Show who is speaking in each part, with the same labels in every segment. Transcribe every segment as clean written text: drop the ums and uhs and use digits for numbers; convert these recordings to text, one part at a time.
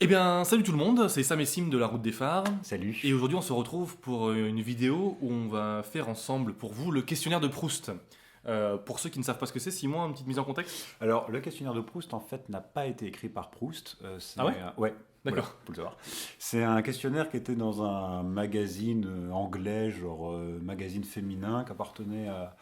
Speaker 1: Eh bien, salut tout le monde, c'est Sam et Sim de la Route des Phares.
Speaker 2: Salut.
Speaker 1: Et aujourd'hui, on se retrouve pour une vidéo où on va faire ensemble pour vous le questionnaire de Proust. Pour ceux qui ne savent pas ce que c'est, Simon, une petite mise en contexte.
Speaker 2: Alors, le questionnaire de Proust, en fait, n'a pas été écrit par Proust.
Speaker 1: Ah ouais
Speaker 2: Ouais,
Speaker 1: D'accord.
Speaker 2: voilà, faut le savoir. C'est un questionnaire qui était dans un magazine anglais, genre magazine féminin, qui appartenait à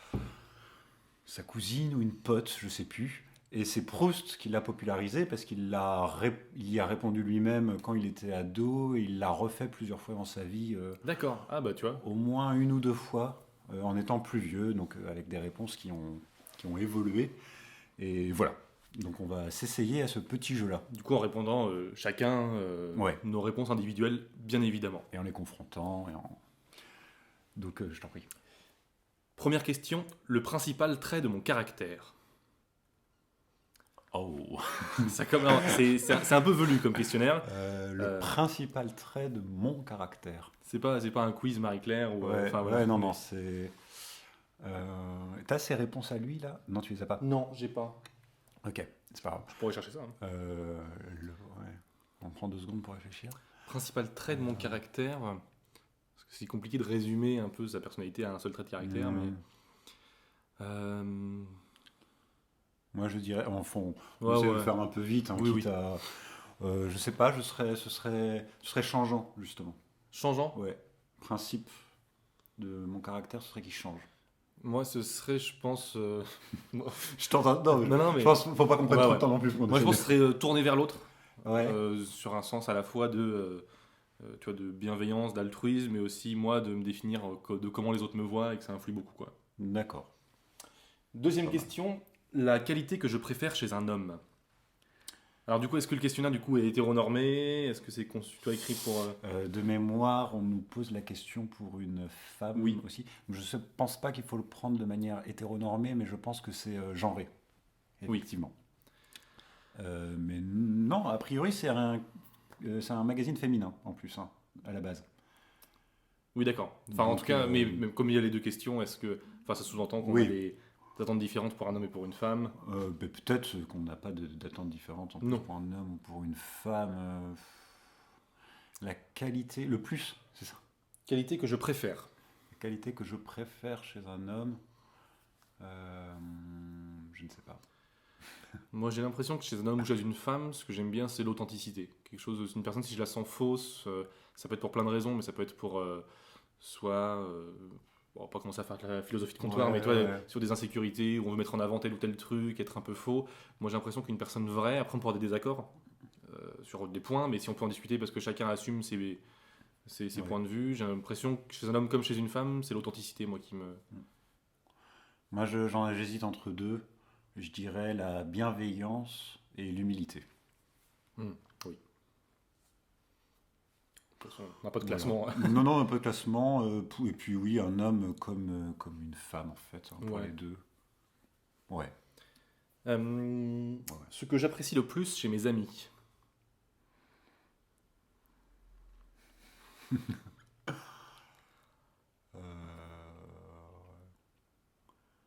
Speaker 2: sa cousine ou une pote, je sais plus. Et c'est Proust qui l'a popularisé parce il y a répondu lui-même quand il était ado et il l'a refait plusieurs fois dans sa vie,
Speaker 1: D'accord, ah bah tu vois.
Speaker 2: au moins une ou deux fois, en étant plus vieux, donc avec des réponses qui ont évolué. Et voilà. Donc on va s'essayer à ce petit jeu-là.
Speaker 1: Du coup, en répondant chacun
Speaker 2: Ouais.
Speaker 1: nos réponses individuelles, bien évidemment.
Speaker 2: Et en les confrontant. Donc je t'en prie.
Speaker 1: Première question, le principal trait de mon caractère.
Speaker 2: Oh.
Speaker 1: Ça commence, c'est un peu velu comme questionnaire.
Speaker 2: Le principal trait de mon caractère.
Speaker 1: C'est pas un quiz Marie-Claire ou...
Speaker 2: Ouais,
Speaker 1: enfin, voilà.
Speaker 2: ouais, non, non, c'est... T'as ses réponses à lui, là? Non, tu les as pas?
Speaker 1: Non, j'ai pas.
Speaker 2: Ok, c'est pas grave.
Speaker 1: Je pourrais chercher ça. Hein.
Speaker 2: Ouais. On prend 2 secondes pour réfléchir.
Speaker 1: Principal trait de mon caractère, parce que c'est compliqué de résumer un peu sa personnalité à un seul trait de caractère, mais
Speaker 2: Moi, je dirais, enfin, on
Speaker 1: ouais,
Speaker 2: essaie de
Speaker 1: ouais.
Speaker 2: faire un peu vite, hein,
Speaker 1: Oui,
Speaker 2: quitte
Speaker 1: oui.
Speaker 2: à... je sais pas, ce serait changeant, justement.
Speaker 1: Changeant.
Speaker 2: Ouais. Principe de mon caractère, ce serait qu'il change.
Speaker 1: Moi, ce serait, je pense,
Speaker 2: Je t'entends. Non,
Speaker 1: non, mais
Speaker 2: je pense faut pas qu'on prenne
Speaker 1: Ouais,
Speaker 2: trop
Speaker 1: ouais.
Speaker 2: de temps non plus.
Speaker 1: moi, je pense que ce serait tourné vers l'autre,
Speaker 2: Ouais.
Speaker 1: sur un sens à la fois de, tu vois, de bienveillance, d'altruisme, mais aussi moi de me définir de comment les autres me voient et que ça influe beaucoup, quoi.
Speaker 2: D'accord.
Speaker 1: Deuxième
Speaker 2: Pas mal.
Speaker 1: question, la qualité que je préfère chez un homme. Alors du coup, est-ce que le questionnaire du coup est hétéronormé? Est-ce que c'est conçu, toi, écrit pour
Speaker 2: De mémoire, on nous pose la question pour une femme
Speaker 1: Oui.
Speaker 2: aussi. Je ne pense pas qu'il faut le prendre de manière hétéronormée, mais je pense que c'est genré.
Speaker 1: Oui.
Speaker 2: Effectivement. Mais non, a priori, c'est un magazine féminin en plus, hein, à la base.
Speaker 1: Oui, d'accord. Enfin, en
Speaker 2: Donc,
Speaker 1: tout cas, mais comme il y a les deux questions, est-ce que, enfin, ça sous-entend qu'on a
Speaker 2: oui.
Speaker 1: des attentes différentes pour un homme et pour une femme?
Speaker 2: Peut-être qu'on n'a pas d'attente différente en plus
Speaker 1: Non.
Speaker 2: pour un homme ou pour une femme. La qualité, le plus, c'est ça.
Speaker 1: Qualité que je préfère.
Speaker 2: La qualité que je préfère chez un homme, je ne sais pas.
Speaker 1: Moi, j'ai l'impression que chez un homme ou chez une femme, ce que j'aime bien, c'est l'authenticité. Quelque chose, une personne, si je la sens fausse, ça peut être pour plein de raisons, mais ça peut être pour soit, bon, on va pas commencer à faire la philosophie de comptoir,
Speaker 2: Ouais,
Speaker 1: mais toi,
Speaker 2: ouais.
Speaker 1: sur des insécurités, où on veut mettre en avant tel ou tel truc, être un peu faux. Moi, j'ai l'impression qu'une personne vraie, après, on pourra avoir des désaccords sur des points, mais si on peut en discuter parce que chacun assume ses
Speaker 2: Ouais.
Speaker 1: points de vue, j'ai l'impression que chez un homme comme chez une femme, c'est l'authenticité, moi, qui me.
Speaker 2: Moi, j'hésite entre deux. Je dirais la bienveillance et l'humilité.
Speaker 1: Oui. De toute façon, on n'a pas de
Speaker 2: Voilà.
Speaker 1: classement.
Speaker 2: Non, non, un peu de classement. Et puis oui, un homme comme une femme, en fait, hein, pour
Speaker 1: Ouais.
Speaker 2: les deux. Ouais.
Speaker 1: Ce que j'apprécie le plus chez mes amis.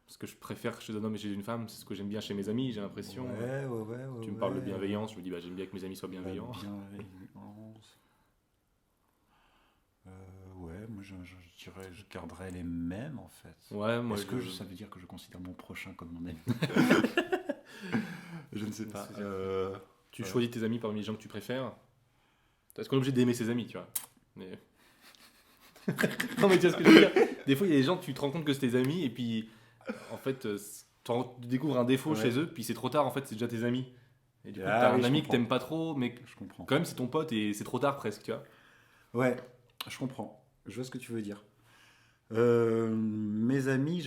Speaker 1: Ce que je préfère chez un homme et chez une femme, c'est ce que j'aime bien chez mes amis, j'ai l'impression.
Speaker 2: Ouais.
Speaker 1: Tu me parles de bienveillance, je me dis bah, j'aime bien que mes amis soient bienveillants.
Speaker 2: La bienveillance. Ouais, moi je dirais, je garderais les mêmes en fait.
Speaker 1: Ouais, moi
Speaker 2: Est-ce que ça veut dire que je considère mon prochain comme mon ami? Je ne sais pas.
Speaker 1: Tu
Speaker 2: Ouais.
Speaker 1: choisis tes amis parmi les gens que tu préfères. Est-ce qu'on est obligé d'aimer ses amis, tu vois? Mais... non mais tu vois ce que je veux dire? Des fois il y a des gens, tu te rends compte que c'est tes amis et puis en fait tu découvres un défaut
Speaker 2: Ouais.
Speaker 1: chez eux, puis c'est trop tard en fait, c'est déjà tes amis. Et du coup
Speaker 2: Ah
Speaker 1: t'as
Speaker 2: oui,
Speaker 1: un
Speaker 2: je
Speaker 1: ami que
Speaker 2: comprends.
Speaker 1: t'aimes pas trop, mais
Speaker 2: Je comprends.
Speaker 1: quand même c'est ton pote et c'est trop tard presque, tu vois?
Speaker 2: Ouais, je comprends. Je vois ce que tu veux dire. Mes amis,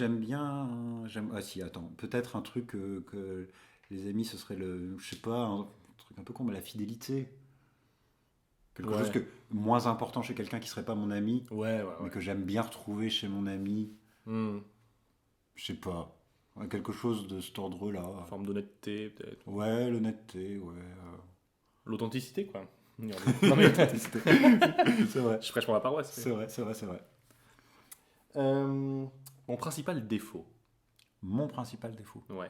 Speaker 2: Ah si, attends. Peut-être un truc que les amis, ce serait je sais pas, un truc un peu comme la fidélité. Quelque
Speaker 1: Ouais.
Speaker 2: chose que moins important chez quelqu'un qui serait pas mon ami,
Speaker 1: Ouais.
Speaker 2: mais que j'aime bien retrouver chez mon ami.
Speaker 1: Hmm.
Speaker 2: Je sais pas. Ouais, quelque chose de cet ordre-là.
Speaker 1: Forme d'honnêteté peut-être.
Speaker 2: Ouais, l'honnêteté, ouais.
Speaker 1: L'authenticité quoi. Non mais
Speaker 2: C'est vrai.
Speaker 1: je prêche pour la paroisse.
Speaker 2: C'est vrai, c'est vrai, c'est vrai.
Speaker 1: Mon principal défaut.
Speaker 2: Mon principal défaut.
Speaker 1: Ouais.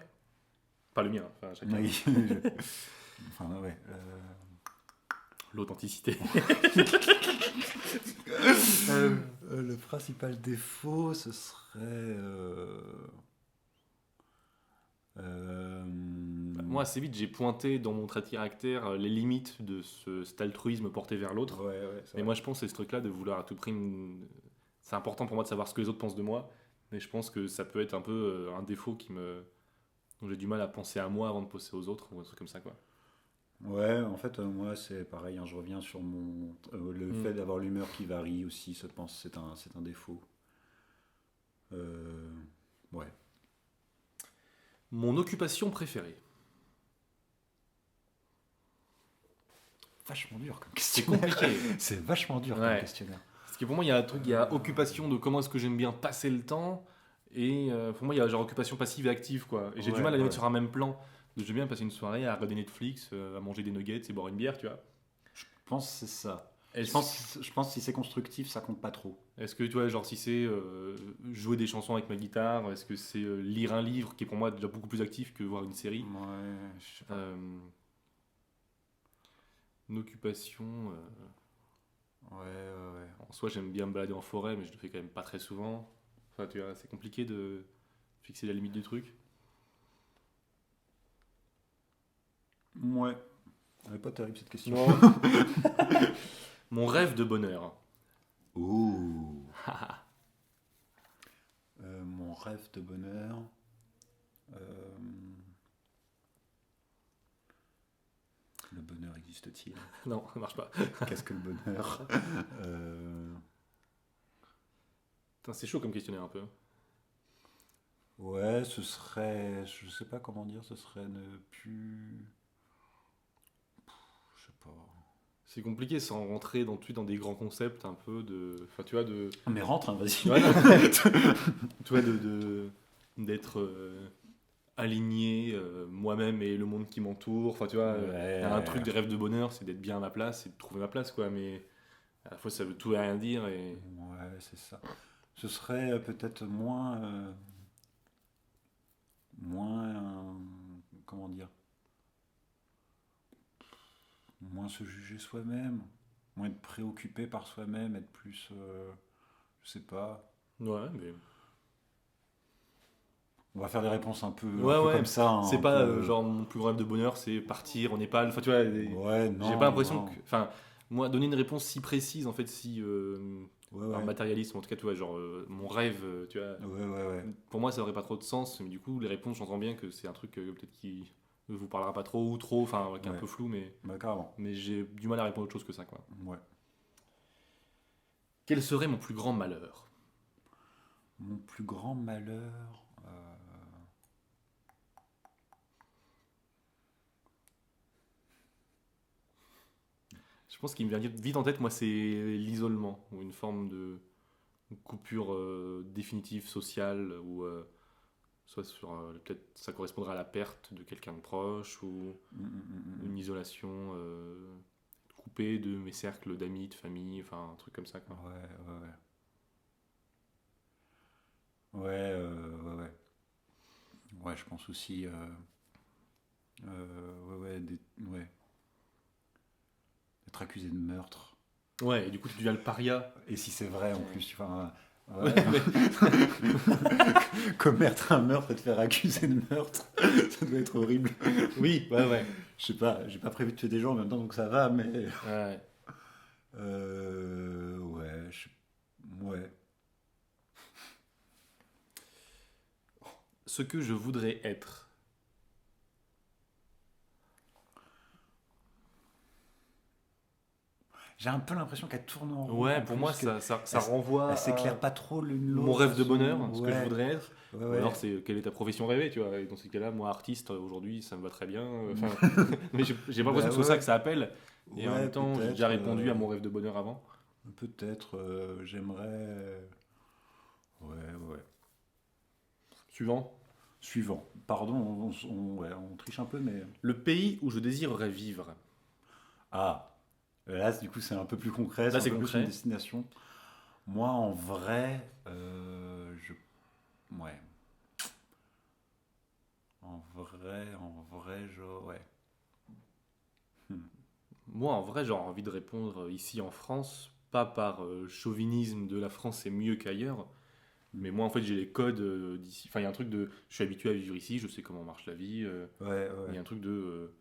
Speaker 1: Pas le mien, enfin chacun.
Speaker 2: Oui. Enfin, ouais.
Speaker 1: L'authenticité.
Speaker 2: Le principal défaut, ce serait...
Speaker 1: Moi, assez vite, j'ai pointé dans mon trait de caractère les limites de cet altruisme porté vers l'autre.
Speaker 2: Ouais, c'est
Speaker 1: Mais
Speaker 2: vrai.
Speaker 1: moi, je pense que c'est ce truc-là de vouloir à tout prix. C'est important pour moi de savoir ce que les autres pensent de moi, mais je pense que ça peut être un peu un défaut dont j'ai du mal à penser à moi avant de penser aux autres ou un truc comme ça, quoi.
Speaker 2: Ouais, en fait, moi, c'est pareil, hein, je reviens sur le
Speaker 1: Mm.
Speaker 2: fait d'avoir l'humeur qui varie aussi, je pense, c'est un défaut. Euh, ouais.
Speaker 1: Mon occupation préférée.
Speaker 2: Vachement dur comme
Speaker 1: C'est
Speaker 2: questionnaire.
Speaker 1: compliqué.
Speaker 2: C'est vachement dur comme
Speaker 1: Ouais.
Speaker 2: questionnaire.
Speaker 1: Parce que pour moi, il y a un truc, il y a occupation de comment est-ce que j'aime bien passer le temps, et pour moi, il y a genre occupation passive et active, quoi. Et j'ai du
Speaker 2: Ouais,
Speaker 1: mal à les
Speaker 2: ouais.
Speaker 1: mettre sur un même plan. J'aime bien passer une soirée à regarder Netflix, à manger des nuggets et boire une bière, tu vois.
Speaker 2: Je pense que c'est ça. Je
Speaker 1: Est-ce
Speaker 2: pense, je pense que si c'est constructif, ça compte pas trop.
Speaker 1: est-ce que tu vois, genre si c'est jouer des chansons avec ma guitare, est-ce que c'est lire un livre qui est pour moi déjà beaucoup plus actif que voir une série.
Speaker 2: Ouais, je sais pas.
Speaker 1: Une occupation.
Speaker 2: Ouais.
Speaker 1: En soi, j'aime bien me balader en forêt, mais je le fais quand même pas très souvent. Enfin, tu vois, c'est compliqué de fixer la limite du truc.
Speaker 2: Ouais. Elle est pas terrible cette question.
Speaker 1: Non. Mon rêve de bonheur.
Speaker 2: Ouh. Mon rêve de bonheur. euh, Le bonheur existe-t-il?
Speaker 1: Non, ça marche pas.
Speaker 2: Qu'est-ce que le bonheur? Euh,
Speaker 1: Putain, c'est chaud comme questionnaire un peu.
Speaker 2: Ouais, ce serait. Je sais pas comment dire, ce serait ne plus. Je sais pas.
Speaker 1: C'est compliqué sans rentrer dans des grands concepts un peu de. Enfin, tu vois, de.
Speaker 2: Mais rentre, hein, vas-y.
Speaker 1: Ouais, non. Tu vois, d'être aligné moi-même et le monde qui m'entoure. Enfin, tu vois,
Speaker 2: Ouais.
Speaker 1: y a un truc des rêves de bonheur, c'est d'être bien à ma place et de trouver ma place, quoi. Mais à la fois, ça veut tout et rien dire. Et
Speaker 2: Ouais, c'est ça. Ce serait peut-être comment dire? Moins se juger soi-même, moins être préoccupé par soi-même, être plus, je sais pas.
Speaker 1: ouais, mais.
Speaker 2: On va faire des réponses un peu
Speaker 1: Ouais, ouais.
Speaker 2: comme ça, hein,
Speaker 1: C'est
Speaker 2: un
Speaker 1: pas
Speaker 2: peu.
Speaker 1: genre mon plus grand rêve de bonheur, c'est partir en Népal. Enfin, tu vois,
Speaker 2: Ouais,
Speaker 1: j'ai
Speaker 2: non,
Speaker 1: pas l'impression
Speaker 2: non.
Speaker 1: que. Enfin, moi, donner une réponse si précise, en fait, si.
Speaker 2: Ouais,
Speaker 1: Enfin,
Speaker 2: ouais.
Speaker 1: matérialiste, ou en tout cas, tu vois, genre mon rêve, tu vois.
Speaker 2: Ouais.
Speaker 1: Pour moi, ça aurait pas trop de sens, mais du coup, les réponses, j'entends bien que c'est un truc peut-être qui vous parlera pas trop ou trop, enfin, qui est un
Speaker 2: Ouais.
Speaker 1: peu flou,
Speaker 2: Bah, carrément.
Speaker 1: mais j'ai du mal à répondre à autre chose que ça, quoi.
Speaker 2: Ouais.
Speaker 1: Quel serait mon plus grand malheur?
Speaker 2: Mon plus grand malheur.
Speaker 1: Je pense qu'il me vient vite en tête, moi, c'est l'isolement, ou une forme de coupure définitive sociale, ou soit sur, peut-être ça correspondrait à la perte de quelqu'un de proche, ou une isolation coupée de mes cercles d'amis, de famille, enfin, un truc comme ça, quoi.
Speaker 2: Ouais. Ouais. Ouais, je pense aussi. Ouais. Être accusé de meurtre.
Speaker 1: Ouais, et du coup, tu deviens le paria.
Speaker 2: Et si c'est vrai en plus, enfin.
Speaker 1: Ouais,
Speaker 2: Ouais.
Speaker 1: mais-
Speaker 2: Commettre un meurtre et te faire accuser de meurtre, ça doit être horrible.
Speaker 1: Oui, ouais.
Speaker 2: Je sais pas, j'ai pas prévu de tuer des gens en même temps, donc ça va, mais.
Speaker 1: Ouais.
Speaker 2: Ouais. Ouais.
Speaker 1: Ce que je voudrais être.
Speaker 2: J'ai un peu l'impression qu'elle tourne en rond.
Speaker 1: Ouais,
Speaker 2: en
Speaker 1: pour
Speaker 2: plus,
Speaker 1: moi,
Speaker 2: que
Speaker 1: ça
Speaker 2: elle-
Speaker 1: renvoie
Speaker 2: elle s'éclaire
Speaker 1: à
Speaker 2: pas trop l'une l'autre.
Speaker 1: mon rêve de
Speaker 2: façon.
Speaker 1: bonheur, ce que je
Speaker 2: Ouais.
Speaker 1: voudrais être.
Speaker 2: Ouais,
Speaker 1: Ou
Speaker 2: ouais.
Speaker 1: alors, c'est quelle est ta profession rêvée, tu vois. Et dans ces cas-là, moi, artiste, aujourd'hui, ça me va très bien. Enfin, mais j'ai pas l'impression que c'est ça que ça appelle. Et en
Speaker 2: Ouais,
Speaker 1: même temps, j'ai
Speaker 2: peut-être,
Speaker 1: déjà répondu à mon rêve de bonheur avant.
Speaker 2: Peut-être, j'aimerais. Ouais.
Speaker 1: Suivant.
Speaker 2: Suivant. Pardon, on triche un peu, mais.
Speaker 1: Le pays où je désirerais vivre.
Speaker 2: Ah, là, du coup, c'est un peu plus concret,
Speaker 1: Là,
Speaker 2: c'est
Speaker 1: c'est
Speaker 2: un peu plus
Speaker 1: concret.
Speaker 2: une destination. Moi, en vrai, ouais. En vrai, ouais.
Speaker 1: Moi, en vrai, j'aurais envie de répondre ici en France, pas par chauvinisme de la France c'est mieux qu'ailleurs, mais moi, en fait, j'ai les codes d'ici. Enfin, il y a un truc de. Je suis habitué à vivre ici, je sais comment marche la vie.
Speaker 2: Ouais,
Speaker 1: Il y
Speaker 2: ouais.
Speaker 1: a un truc de.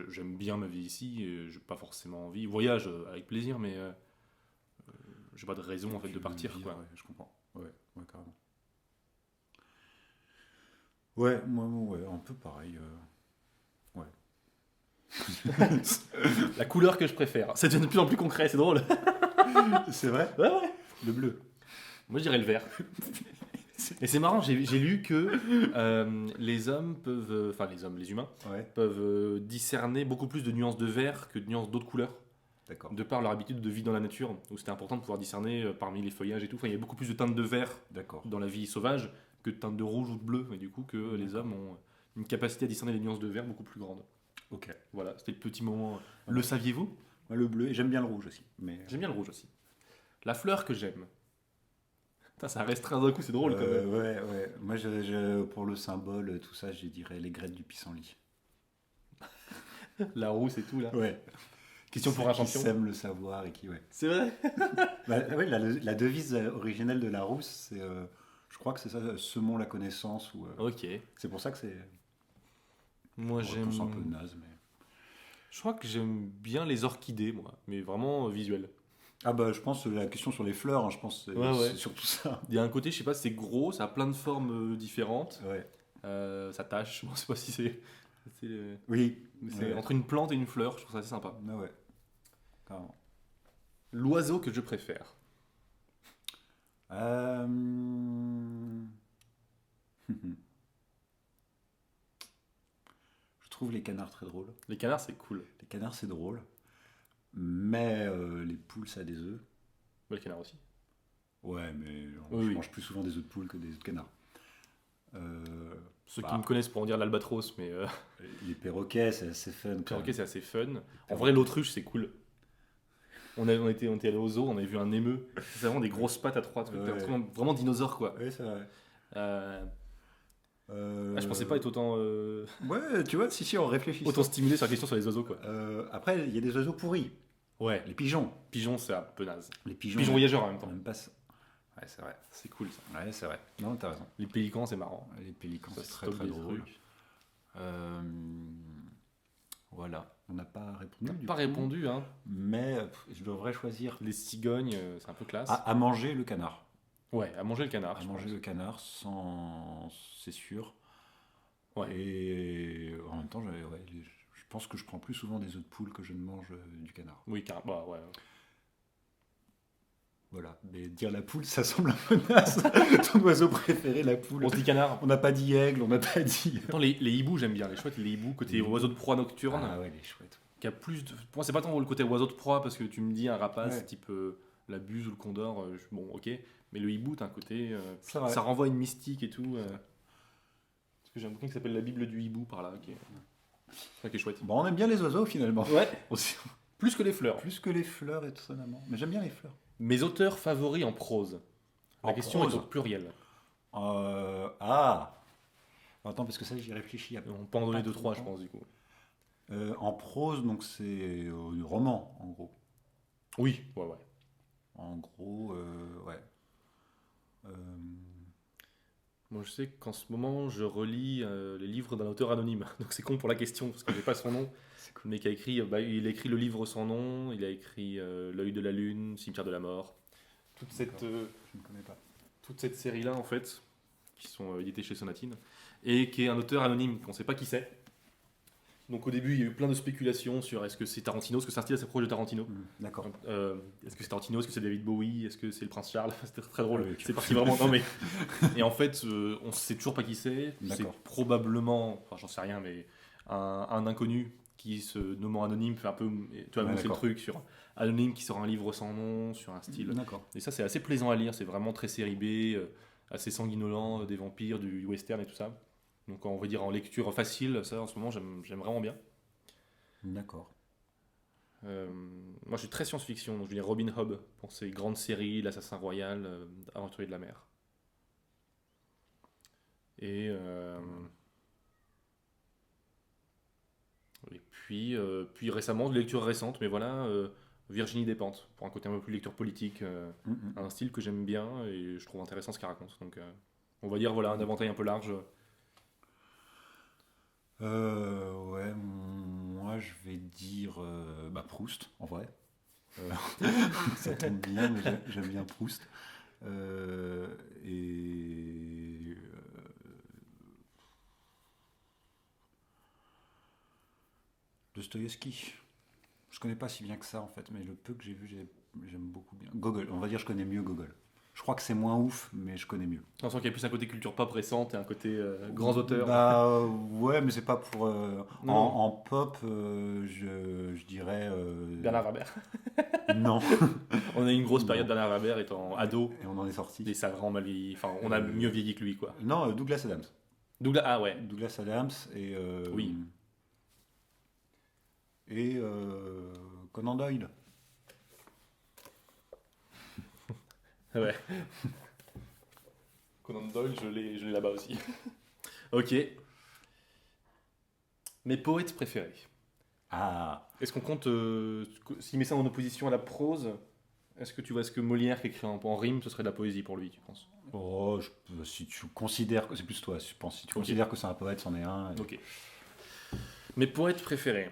Speaker 1: J'aime bien ma vie ici, et j'ai pas forcément envie. Voyage avec plaisir, mais j'ai pas de raison en fait
Speaker 2: Tu
Speaker 1: de
Speaker 2: veux
Speaker 1: partir,
Speaker 2: vivre,
Speaker 1: quoi.
Speaker 2: ouais, je comprends. Ouais, ouais, carrément. Ouais, moi, ouais, un peu pareil. Ouais.
Speaker 1: La couleur que je préfère. Ça devient de plus en plus concret, c'est drôle.
Speaker 2: C'est vrai?
Speaker 1: Ouais, ouais. Le bleu. Moi, je dirais le vert. Et c'est marrant, j'ai lu que les hommes peuvent. Enfin, les hommes, les humains,
Speaker 2: Ouais,
Speaker 1: peuvent discerner beaucoup plus de nuances de vert que de nuances d'autres couleurs,
Speaker 2: d'accord.
Speaker 1: de par leur habitude de vie dans la nature, où c'était important de pouvoir discerner parmi les feuillages et tout. Enfin, il y a beaucoup plus de teintes de vert
Speaker 2: D'accord.
Speaker 1: dans la vie sauvage que de teintes de rouge ou de bleu, et du coup que les
Speaker 2: D'accord.
Speaker 1: hommes ont une capacité à discerner les nuances de vert beaucoup plus grande.
Speaker 2: Ok.
Speaker 1: Voilà, c'était le petit moment. Le
Speaker 2: Ouais.
Speaker 1: saviez-vous?
Speaker 2: Moi, le bleu, et j'aime bien le rouge aussi. Mais
Speaker 1: J'aime bien le rouge aussi. La fleur que j'aime. Putain, ça restreint d'un coup, c'est drôle quand même.
Speaker 2: ouais, ouais. Moi, pour le symbole, tout ça, je dirais les graines du pissenlit.
Speaker 1: La rousse et tout là.
Speaker 2: Ouais.
Speaker 1: Question pour un
Speaker 2: Qui
Speaker 1: champion.
Speaker 2: sème le savoir et qui, ouais.
Speaker 1: C'est vrai?
Speaker 2: Bah, ouais, la devise originelle de la rousse, c'est, je crois que c'est ça, semons la connaissance.
Speaker 1: Ok.
Speaker 2: C'est pour ça que c'est
Speaker 1: Moi
Speaker 2: une réponse un peu
Speaker 1: j'aime.
Speaker 2: naze. Mais...
Speaker 1: Je crois que j'aime bien les orchidées, moi, mais vraiment visuel.
Speaker 2: Ah bah, je pense que la question sur les fleurs, hein, je pense que
Speaker 1: Ouais, ouais.
Speaker 2: c'est surtout ça.
Speaker 1: Il y a un côté, je sais pas, c'est gros, ça a plein de formes différentes.
Speaker 2: Ouais.
Speaker 1: Ça tâche, je sais pas si c'est.
Speaker 2: Oui.
Speaker 1: C'est
Speaker 2: Ouais.
Speaker 1: entre une plante et une fleur, je trouve ça assez sympa.
Speaker 2: Ah ouais. Carrément.
Speaker 1: L'oiseau que je préfère.
Speaker 2: Euh, Je trouve les canards très drôles.
Speaker 1: Les canards, c'est cool.
Speaker 2: Les canards, c'est drôle. Mais les poules, ça a des œufs.
Speaker 1: Bah, les canards aussi.
Speaker 2: Ouais, mais
Speaker 1: Oui,
Speaker 2: je
Speaker 1: oui.
Speaker 2: mange plus souvent des œufs de poule que des œufs de canard. Euh,
Speaker 1: Ceux qui
Speaker 2: Bah,
Speaker 1: me connaissent pourront dire l'albatros, mais
Speaker 2: les perroquets, c'est assez fun.
Speaker 1: le
Speaker 2: quand
Speaker 1: perroquet,
Speaker 2: même.
Speaker 1: c'est assez fun. En
Speaker 2: Perroquet.
Speaker 1: vrai, l'autruche, c'est cool. On était allé au zoo, on avait vu un émeu. C'est vraiment des grosses pattes à trois trucs.
Speaker 2: Ouais.
Speaker 1: Vraiment dinosaure, quoi.
Speaker 2: Oui, c'est vrai.
Speaker 1: Euh,
Speaker 2: Euh,
Speaker 1: je pensais pas être autant,
Speaker 2: Ouais, tu vois, si, on réfléchit.
Speaker 1: autant stimulé sur la question sur les oiseaux, quoi.
Speaker 2: Après, il y a des oiseaux pourris.
Speaker 1: Ouais,
Speaker 2: Les pigeons.
Speaker 1: pigeon, c'est un peu naze.
Speaker 2: Les pigeons.
Speaker 1: Pigeon voyageur en même
Speaker 2: on
Speaker 1: temps.
Speaker 2: n'aime pas ça. Ouais, c'est vrai.
Speaker 1: C'est cool ça.
Speaker 2: Ouais, c'est vrai. Non, t'as raison.
Speaker 1: Les pélicans, c'est marrant.
Speaker 2: Les pélicans,
Speaker 1: Ça
Speaker 2: c'est très
Speaker 1: stocke
Speaker 2: très
Speaker 1: des
Speaker 2: drôle.
Speaker 1: trucs.
Speaker 2: Euh, Voilà. On n'a pas répondu. du
Speaker 1: Pas
Speaker 2: coup.
Speaker 1: répondu, hein.
Speaker 2: Mais je devrais choisir
Speaker 1: Les cigognes, c'est un peu classe.
Speaker 2: à manger le canard.
Speaker 1: Ouais, à manger le canard.
Speaker 2: À
Speaker 1: je
Speaker 2: manger
Speaker 1: pense.
Speaker 2: le canard, sans... c'est sûr.
Speaker 1: Ouais.
Speaker 2: Et en même temps, je pense que je prends plus souvent des œufs de poule que je ne mange du canard.
Speaker 1: Oui, bah ouais.
Speaker 2: Voilà. Mais dire la poule, ça semble un peu naze. Ton oiseeu préféré, la poule.
Speaker 1: On se dit canard.
Speaker 2: On n'a pas dit aigle, on n'a pas dit.
Speaker 1: Attends, les hiboux, j'aime bien. Les chouettes, les hiboux, côté
Speaker 2: Les
Speaker 1: oiseau de proie nocturne.
Speaker 2: Ah ouais, les chouettes.
Speaker 1: Qui a plus de. Pour moi, c'est pas tant le côté oiseau de proie parce que tu me dis un rapace
Speaker 2: Ouais.
Speaker 1: type la buse ou le condor. Bon, ok. Mais le hibou, t'as un côté.
Speaker 2: C'est vrai.
Speaker 1: Ça renvoie à une mystique et tout. Parce que j'ai un bouquin qui s'appelle La Bible du hibou par là, qui est chouette.
Speaker 2: Bon, on aime bien les oiseaux finalement.
Speaker 1: Ouais.
Speaker 2: Aussi.
Speaker 1: Plus que les fleurs.
Speaker 2: Plus que les fleurs, étonnamment. Mais j'aime bien les fleurs.
Speaker 1: Mes auteurs favoris en prose. La
Speaker 2: En
Speaker 1: question
Speaker 2: prose.
Speaker 1: est au pluriel.
Speaker 2: Ah Attends, parce que ça, j'y réfléchis.
Speaker 1: On peut en donner
Speaker 2: Pas
Speaker 1: 2-3, je
Speaker 2: trop.
Speaker 1: pense, du coup.
Speaker 2: En prose, donc c'est du roman, en gros.
Speaker 1: Oui, ouais.
Speaker 2: En gros, ouais. Euh,
Speaker 1: Moi, je sais qu'en ce moment, je relis les livres d'un auteur anonyme. Donc, c'est con pour la question, parce que j'ai pas son nom.
Speaker 2: C'est cool.
Speaker 1: Mais qui a écrit, il a écrit le livre sans nom, il a écrit L'œil de la lune, Cimetière de la mort. Toute cette,
Speaker 2: Je ne connais pas.
Speaker 1: toute cette série-là, en fait, qui sont éditées chez Sonatine, et qui est un auteur anonyme, qu'on ne sait pas qui c'est. Donc au début, il y a eu plein de spéculations sur est-ce que c'est Tarantino, est-ce que c'est un style assez proche de Tarantino.
Speaker 2: D'accord.
Speaker 1: Est-ce que c'est Tarantino, est-ce que c'est David Bowie, est-ce que c'est le Prince Charles. C'était très drôle.
Speaker 2: Ah oui,
Speaker 1: C'est parti vraiment. Non mais. Et en fait, on ne sait toujours pas qui c'est. C'est
Speaker 2: D'accord.
Speaker 1: probablement, enfin j'en sais rien, mais un inconnu qui se nommant anonyme fait un peu, tu vois,
Speaker 2: Ouais,
Speaker 1: montrer le
Speaker 2: d'accord.
Speaker 1: truc sur anonyme qui sort un livre sans nom, sur un style.
Speaker 2: D'accord.
Speaker 1: Et ça, c'est assez plaisant à lire. C'est vraiment très série B, assez sanguinolent, des vampires, du western et tout ça. Donc, on va dire en lecture facile, ça en ce moment, j'aime vraiment bien.
Speaker 2: D'accord.
Speaker 1: Moi, je suis très science-fiction. Donc, je veux dire Robin Hobb pour ses grandes séries, L'Assassin Royal, Aventurier de la mer. Et Et puis récemment, de lecture récente, mais voilà, Virginie Despentes, pour un côté un peu plus lecture politique, un style que j'aime bien et je trouve intéressant ce qu'elle raconte. Donc on va dire voilà un éventail un peu large.
Speaker 2: Ouais, moi je vais dire Proust, en vrai. Euh, ça tombe bien, mais j'aime bien Proust. Et Dostoïevski. Je connais pas si bien que ça en fait, mais le peu que j'ai vu, j'aime beaucoup bien. Gogol, on va dire je connais mieux Gogol. Je crois que c'est moins ouf, mais je connais mieux.
Speaker 1: On sent qu'il y a plus un côté culture pop récente et un côté grands auteurs.
Speaker 2: Ouais, mais c'est pas pour.
Speaker 1: Non.
Speaker 2: En pop, je dirais.
Speaker 1: Bernard Werber.
Speaker 2: Non.
Speaker 1: On a eu une grosse
Speaker 2: Non.
Speaker 1: période Bernard Werber étant ado.
Speaker 2: Et on en est sorti.
Speaker 1: Et ça a vraiment mal vieilli. Enfin, on a mieux vieilli que lui, quoi.
Speaker 2: Non, Douglas Adams.
Speaker 1: Douglas, ah ouais.
Speaker 2: Douglas Adams et.
Speaker 1: Oui.
Speaker 2: Et Conan Doyle.
Speaker 1: Ouais. Conan Doyle, je l'ai là-bas aussi. Ok. Mes poètes préférés.
Speaker 2: Ah.
Speaker 1: Est-ce qu'on compte, s'il met ça en opposition à la prose, est-ce que tu vois ce que Molière qui écrit en rime, ce serait de la poésie pour lui, tu penses?
Speaker 2: Oh, si tu considères que. C'est plus toi, je pense. Si tu considères que c'est un poète, c'en est un. Et...
Speaker 1: Ok. Mes poètes préférés.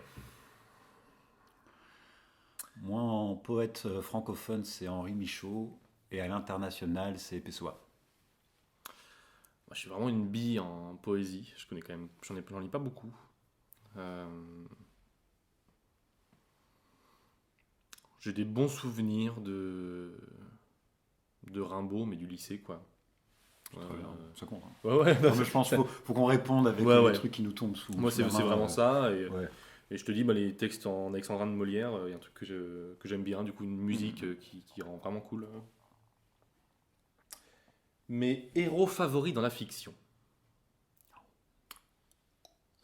Speaker 2: Moi, en poète francophone, c'est Henri Michaud. Et à l'international, c'est Pessoa.
Speaker 1: Moi, je suis vraiment une bille en poésie. Je connais quand même, j'en lis pas beaucoup. J'ai des bons souvenirs de Rimbaud, mais du lycée, quoi.
Speaker 2: Ça compte. Hein.
Speaker 1: Ouais.
Speaker 2: Non, mais je pense qu'il faut qu'on réponde avec des trucs qui nous tombent sous.
Speaker 1: Moi, c'est vraiment ça. Et,
Speaker 2: ouais.
Speaker 1: et je te dis, les textes en alexandrin de Molière, il y a un truc que j'aime bien, du coup, une musique qui rend vraiment cool. Mes héros favoris dans la fiction.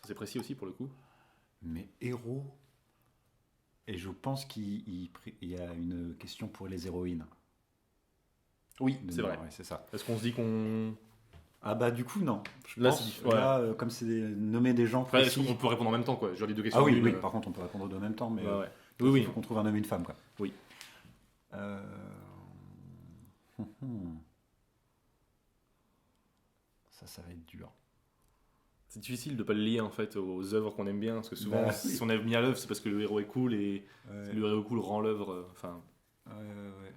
Speaker 1: C'est précis aussi pour le coup.
Speaker 2: Mes héros. Et je pense qu'il y a une question pour les héroïnes.
Speaker 1: Oui, c'est vrai.
Speaker 2: Ouais, c'est ça.
Speaker 1: Est-ce qu'on se dit qu'on...
Speaker 2: Ah bah du coup non.
Speaker 1: Là,
Speaker 2: comme c'est nommer des gens
Speaker 1: précis... Est-ce qu'on peut répondre en même temps quoi? Genre les deux questions.
Speaker 2: Ah oui, par contre on peut répondre en même temps, mais
Speaker 1: oui.
Speaker 2: Il faut qu'on trouve un homme et une femme quoi.
Speaker 1: Oui.
Speaker 2: Ça va être dur.
Speaker 1: C'est difficile de pas le lier en fait aux œuvres qu'on aime bien, parce que souvent si on a mis à l'œuvre c'est parce que le héros est cool et le héros cool rend l'œuvre. Enfin.
Speaker 2: Ouais.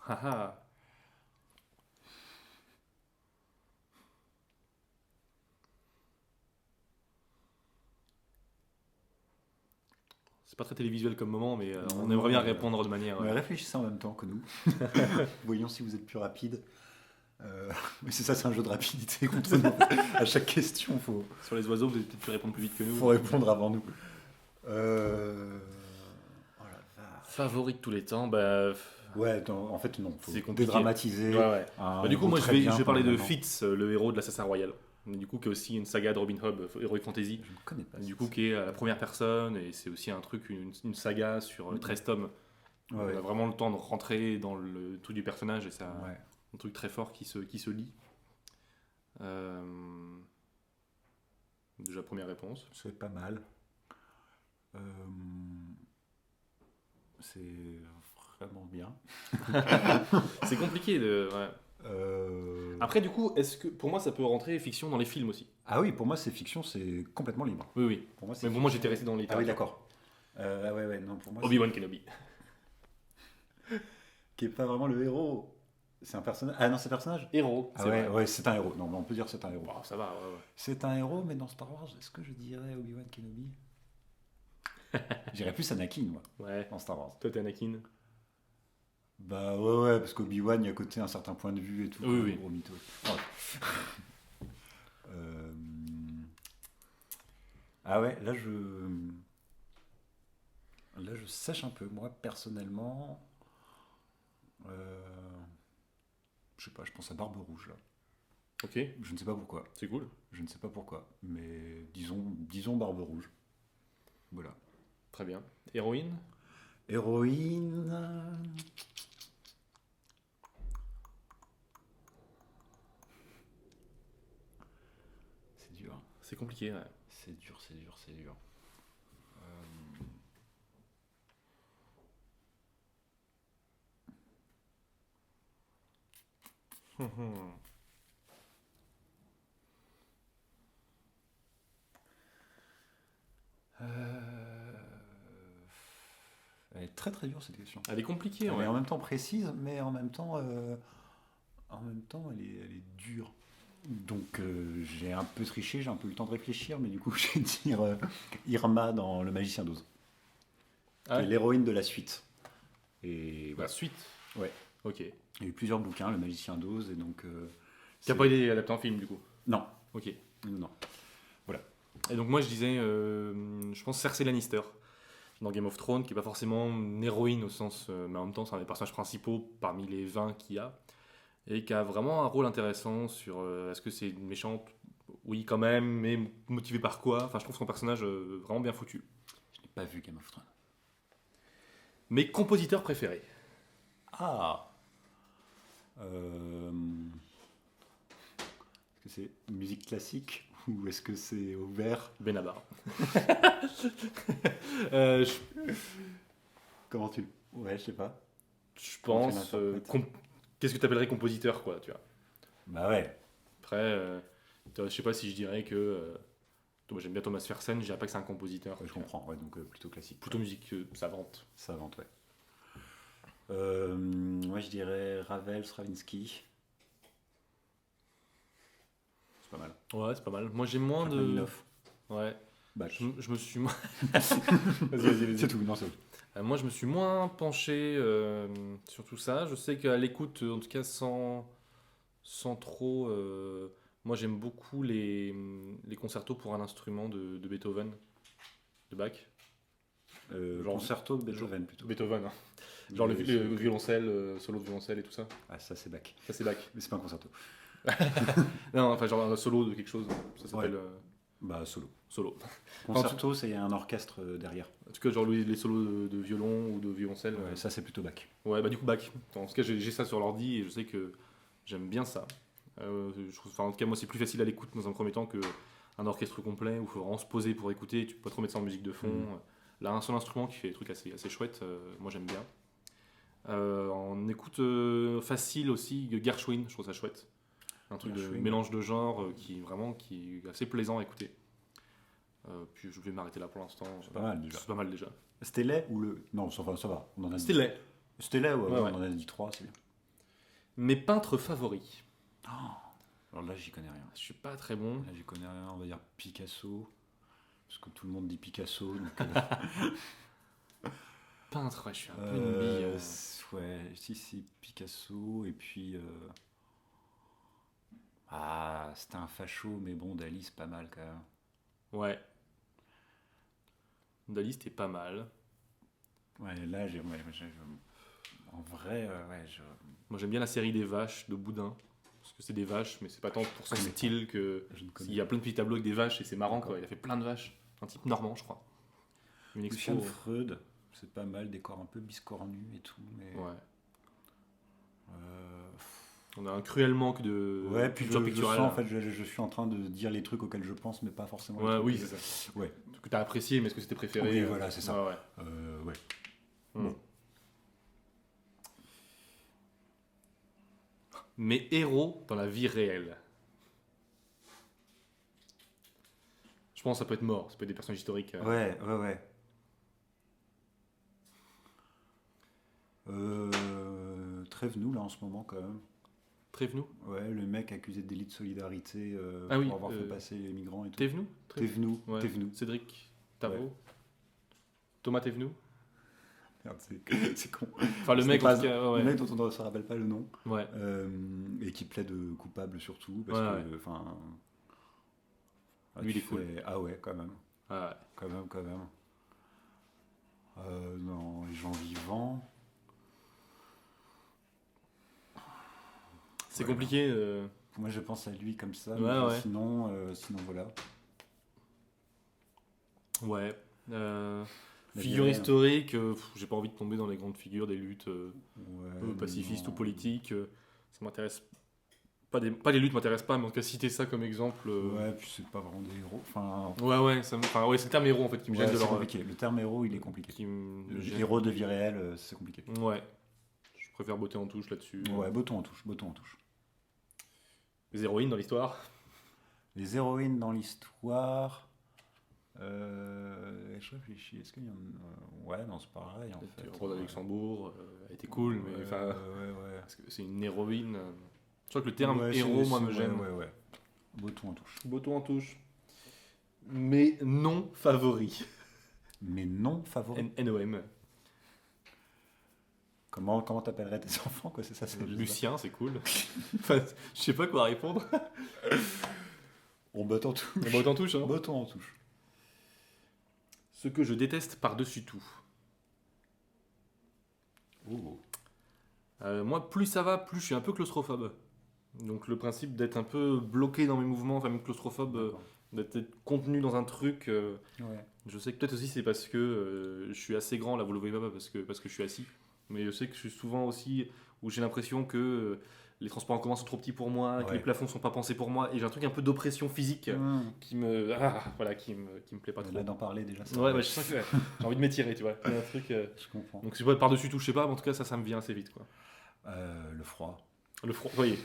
Speaker 1: Haha. C'est pas très télévisuel comme moment, mais on aimerait bien répondre de manière.
Speaker 2: Mais réfléchissez en même temps que nous. Voyons si vous êtes plus rapide. Mais c'est un jeu de rapidité contre nous. À chaque question, faut.
Speaker 1: Sur les oiseaux, vous allez peut-être pu répondre plus vite que nous.
Speaker 2: Faut répondre avant nous.
Speaker 1: Favori de tous les temps,
Speaker 2: Ouais, en fait non. Faut
Speaker 1: c'est compliqué.
Speaker 2: Dédramatiser.
Speaker 1: Ouais. Du coup, moi je vais parler de Fitz, le héros de l'Assassin Royal. Du coup, qui est aussi une saga de Robin Hood, Heroic Fantasy.
Speaker 2: Je ne connais pas.
Speaker 1: Du coup, qui est à la première personne, et c'est aussi un truc, une saga sur 13 tomes. On a vraiment le temps de rentrer dans le tout du personnage, et c'est un truc très fort qui se lit. Déjà, première réponse.
Speaker 2: C'est pas mal. C'est vraiment bien.
Speaker 1: C'est compliqué de. Ouais. Après, du coup, est-ce que pour moi ça peut rentrer fiction dans les films aussi?
Speaker 2: Ah oui, pour moi c'est fiction, c'est complètement libre.
Speaker 1: Oui.
Speaker 2: Pour moi,
Speaker 1: mais pour moi j'étais resté dans les.
Speaker 2: Ah oui, d'accord. Non, pour moi.
Speaker 1: Obi-Wan Kenobi.
Speaker 2: Qui est pas vraiment le héros. C'est un personnage. Ah non, c'est un personnage.
Speaker 1: Héros.
Speaker 2: Ah ouais, c'est un héros. Non, mais on peut dire que c'est un héros.
Speaker 1: Bon, ça va. Ouais.
Speaker 2: C'est un héros, mais dans Star Wars, est-ce que je dirais Obi-Wan Kenobi? J'irais plus Anakin, moi. Ouais. Dans Star Wars.
Speaker 1: Toi, t'es Anakin.
Speaker 2: Bah ouais, parce qu'Obi-Wan, il y a côté un certain point de vue et tout.
Speaker 1: Oui.
Speaker 2: Gros mytho. Ah ouais, là je sèche un peu. Moi, personnellement, je sais pas, je pense à Barbe Rouge là.
Speaker 1: Ok.
Speaker 2: Je ne sais pas pourquoi.
Speaker 1: C'est cool.
Speaker 2: Je ne sais pas pourquoi, mais disons Barbe Rouge. Voilà.
Speaker 1: Très bien. Héroïne. C'est compliqué, ouais.
Speaker 2: C'est dur, c'est dur, c'est dur. Elle est très très dure cette question.
Speaker 1: Elle est compliquée,
Speaker 2: Elle
Speaker 1: ouais.
Speaker 2: est en même temps précise, mais en même temps, elle est dure. Donc j'ai un peu triché, j'ai un peu eu le temps de réfléchir, mais du coup je vais dire Irma dans Le Magicien d'Oz, qui
Speaker 1: Ah
Speaker 2: est
Speaker 1: ouais.
Speaker 2: l'héroïne de la suite. Et
Speaker 1: La
Speaker 2: voilà.
Speaker 1: suite.
Speaker 2: Ouais.
Speaker 1: Ok.
Speaker 2: Il y a eu plusieurs bouquins, Le Magicien d'Oz, et donc.
Speaker 1: Qui a pas été adapté en film, du coup.
Speaker 2: Non,
Speaker 1: Ok.
Speaker 2: non.
Speaker 1: Et donc moi je disais, je pense Cersei Lannister dans Game of Thrones, qui est pas forcément une héroïne au sens, mais en même temps c'est un des personnages principaux parmi les 20 qu'il y a, et qui a vraiment un rôle intéressant sur est-ce que c'est une méchante, oui quand même, mais motivée par quoi. Enfin je trouve son personnage vraiment bien foutu.
Speaker 2: Je n'ai pas vu Game of Thrones.
Speaker 1: Mes compositeurs préférés.
Speaker 2: Ah Est-ce que c'est musique classique ou est-ce que c'est ouvert?
Speaker 1: Benabar.
Speaker 2: Comment tu. Ouais, je sais pas.
Speaker 1: Je
Speaker 2: Comment tu
Speaker 1: pense,
Speaker 2: l'interprètes?
Speaker 1: qu'est-ce que tu appellerais compositeur, quoi, tu vois.
Speaker 2: Bah ouais.
Speaker 1: Après, je sais pas si je dirais que moi, j'aime bien Thomas Fersen, je dirais pas que c'est un compositeur.
Speaker 2: Ouais, je comprends, ouais, donc plutôt classique.
Speaker 1: Plutôt musique savante.
Speaker 2: Savante, ouais. Moi je dirais Ravel, Stravinsky. C'est pas mal.
Speaker 1: Ouais, c'est pas mal. Moi, j'ai moins de.
Speaker 2: Rachmaninoff.
Speaker 1: Ouais.
Speaker 2: Bach.
Speaker 1: Je me suis moins. Vas-y.
Speaker 2: C'est tout, non, c'est tout.
Speaker 1: Moi, je me suis moins penché sur tout ça. Je sais qu'à l'écoute, en tout cas, sans trop. Moi, j'aime beaucoup les concertos pour un instrument de Beethoven, de Bach. Genre-
Speaker 2: Concerto de Beethoven plutôt.
Speaker 1: Beethoven, hein. Genre le violoncelle, solo de violoncelle et tout ça.
Speaker 2: Ah, ça c'est Bach.
Speaker 1: Ça, c'est Bach.
Speaker 2: Mais c'est pas un concerto.
Speaker 1: Non, enfin, genre un solo de quelque chose. Ça s'appelle
Speaker 2: Bah, solo.
Speaker 1: solo.
Speaker 2: Concerto, c'est un orchestre derrière.
Speaker 1: En tout cas, genre les solos de violon ou de violoncelle.
Speaker 2: Ouais, ça c'est plutôt Bach.
Speaker 1: Ouais, bah du coup, Bach. En tout cas, j'ai ça sur l'ordi et je sais que j'aime bien ça. En tout cas, moi, c'est plus facile à l'écoute dans un premier temps qu'un orchestre complet où il faut vraiment se poser pour écouter. Tu peux pas trop mettre ça en musique de fond. Là, un seul instrument qui fait des trucs assez chouettes, moi j'aime bien. En écoute facile aussi, Gershwin, je trouve ça chouette. Un truc de
Speaker 2: Gershwin.
Speaker 1: mélange de genres qui est assez plaisant à écouter. Puis je vais m'arrêter là pour l'instant.
Speaker 2: C'est pas mal déjà.
Speaker 1: C'est pas mal déjà.
Speaker 2: C'était laid ou le. Non, ça va. On en a
Speaker 1: C'était
Speaker 2: dit.
Speaker 1: laid.
Speaker 2: C'était laid, ouais,
Speaker 1: Ouais.
Speaker 2: on en a dit 3, c'est bien.
Speaker 1: Mes peintres favoris.
Speaker 2: Alors là, j'y connais rien.
Speaker 1: Je suis pas très bon.
Speaker 2: Là, j'y connais rien, on va dire Picasso. Parce que tout le monde dit Picasso. Donc,
Speaker 1: Peintre, ouais, je suis un peu une bille.
Speaker 2: ouais, si, Picasso. Et puis. Ah, c'était un facho, mais bon, Dali, c'est pas mal quand même.
Speaker 1: Ouais. Dali, c'était pas mal.
Speaker 2: Ouais, là, en vrai,
Speaker 1: Moi, j'aime bien la série des vaches de Boudin. Parce que c'est des vaches, mais c'est pas tant pour son
Speaker 2: connais
Speaker 1: style que.
Speaker 2: je ne connais
Speaker 1: Il y a plein de petits tableaux avec des vaches et c'est marrant, quoi. Il a fait plein de vaches. Un type normand, je crois. Une expo.
Speaker 2: Lucian Freud, c'est pas mal, décor un peu biscornu et tout, mais.
Speaker 1: Ouais.
Speaker 2: Euh,
Speaker 1: On a un cruel manque de
Speaker 2: Ouais, puis
Speaker 1: culture
Speaker 2: je
Speaker 1: picturale.
Speaker 2: sens, en fait, je suis en train de dire les trucs auxquels je pense, mais pas forcément. les
Speaker 1: Ouais,
Speaker 2: trucs
Speaker 1: oui,
Speaker 2: que-
Speaker 1: c'est ça.
Speaker 2: Ouais.
Speaker 1: Que t'as apprécié, mais est-ce que c'était préféré
Speaker 2: Oui, voilà, c'est ça.
Speaker 1: Ouais.
Speaker 2: Ouais.
Speaker 1: Hmm. Mes héros dans la vie réelle. Je pense que ça peut être mort, ça peut être des personnages historiques.
Speaker 2: Ouais. Trêve-nous là en ce moment quand même.
Speaker 1: Thévenoud.
Speaker 2: Ouais, le mec accusé de délit de solidarité
Speaker 1: Ah
Speaker 2: pour
Speaker 1: oui,
Speaker 2: avoir fait passer les migrants et tout.
Speaker 1: Thévenoud.
Speaker 2: Thévenoud.
Speaker 1: Ouais.
Speaker 2: Thévenoud.
Speaker 1: Cédric Tarot.
Speaker 2: Ouais.
Speaker 1: Thomas Thévenoud.
Speaker 2: Merde, c'est con.
Speaker 1: Enfin, le
Speaker 2: Ce
Speaker 1: mec,
Speaker 2: n'est
Speaker 1: en
Speaker 2: pas-
Speaker 1: tout cas, ouais.
Speaker 2: Le mec dont on ne se rappelle pas le nom.
Speaker 1: Ouais.
Speaker 2: Et qui plaide coupable surtout. Parce
Speaker 1: Ouais,
Speaker 2: que, enfin.
Speaker 1: Lui,
Speaker 2: tu
Speaker 1: il est cool.
Speaker 2: fais, ah ouais, quand même.
Speaker 1: Ouais.
Speaker 2: Quand même. Non, les gens vivants.
Speaker 1: C'est
Speaker 2: Ouais.
Speaker 1: compliqué.
Speaker 2: Moi, je pense à lui comme ça.
Speaker 1: Ouais,
Speaker 2: mais
Speaker 1: ouais.
Speaker 2: Sinon, voilà.
Speaker 1: Ouais.
Speaker 2: La
Speaker 1: Figure
Speaker 2: guerre.
Speaker 1: historique, j'ai pas envie de tomber dans les grandes figures des luttes
Speaker 2: Ouais,
Speaker 1: pacifistes
Speaker 2: non.
Speaker 1: ou politiques. Ça m'intéresse pas les luttes m'intéressent pas, mais en tout cas, citer ça comme exemple.
Speaker 2: Ouais, puis c'est pas vraiment des héros. Enfin,
Speaker 1: Ouais, c'est le terme héros en fait qui me
Speaker 2: ouais,
Speaker 1: gêne de
Speaker 2: c'est
Speaker 1: leur.
Speaker 2: compliqué. Le terme héros, il est compliqué.
Speaker 1: Qui me
Speaker 2: Le
Speaker 1: gêne.
Speaker 2: héros de vie réelle, c'est compliqué.
Speaker 1: Ouais. Je préfère botter en touche là-dessus.
Speaker 2: Ouais, botton en touche, botton en touche.
Speaker 1: Les héroïnes dans l'histoire.
Speaker 2: Les héroïnes dans l'histoire. Je réfléchis. Est-ce qu'il y en a... Ouais, non, c'est pareil en fait.
Speaker 1: Rose Luxembourg, elle était cool, mais enfin.
Speaker 2: Ouais.
Speaker 1: Parce que c'est une héroïne. Je crois que le terme
Speaker 2: Ouais,
Speaker 1: héros, moi, me
Speaker 2: ouais,
Speaker 1: gêne.
Speaker 2: Ouais. Botton en touche.
Speaker 1: Botton en touche. Mais non favori.
Speaker 2: Mais non favori.
Speaker 1: NOM.
Speaker 2: Comment t'appellerais tes enfants, quoi? C'est ça, c'est
Speaker 1: Lucien, c'est cool. Enfin, je sais pas quoi répondre.
Speaker 2: On botte en touche.
Speaker 1: On botte en touche, hein.
Speaker 2: Botton en touche.
Speaker 1: Ce que je déteste par-dessus tout.
Speaker 2: Oh.
Speaker 1: Moi, plus ça va, plus je suis un peu claustrophobe. Donc le principe d'être un peu bloqué dans mes mouvements, enfin même claustrophobe, d'être contenu dans un truc.
Speaker 2: Ouais.
Speaker 1: Je sais que peut-être aussi c'est parce que je suis assez grand, là vous le voyez pas parce que je suis assis. Mais je sais que je suis souvent aussi où j'ai l'impression que les transports en commun sont trop petits pour moi, que les plafonds sont pas pensés pour moi, et j'ai un truc un peu d'oppression physique qui me plaît pas trop.
Speaker 2: Là d'en parler déjà. Ça
Speaker 1: Ouais, je sens que j'ai envie de m'étirer, tu vois. Il y a un truc.
Speaker 2: Je comprends.
Speaker 1: Donc si je par-dessus tout, je sais pas, mais en tout cas ça me vient assez vite, quoi.
Speaker 2: Le froid.
Speaker 1: Le froid, voyez.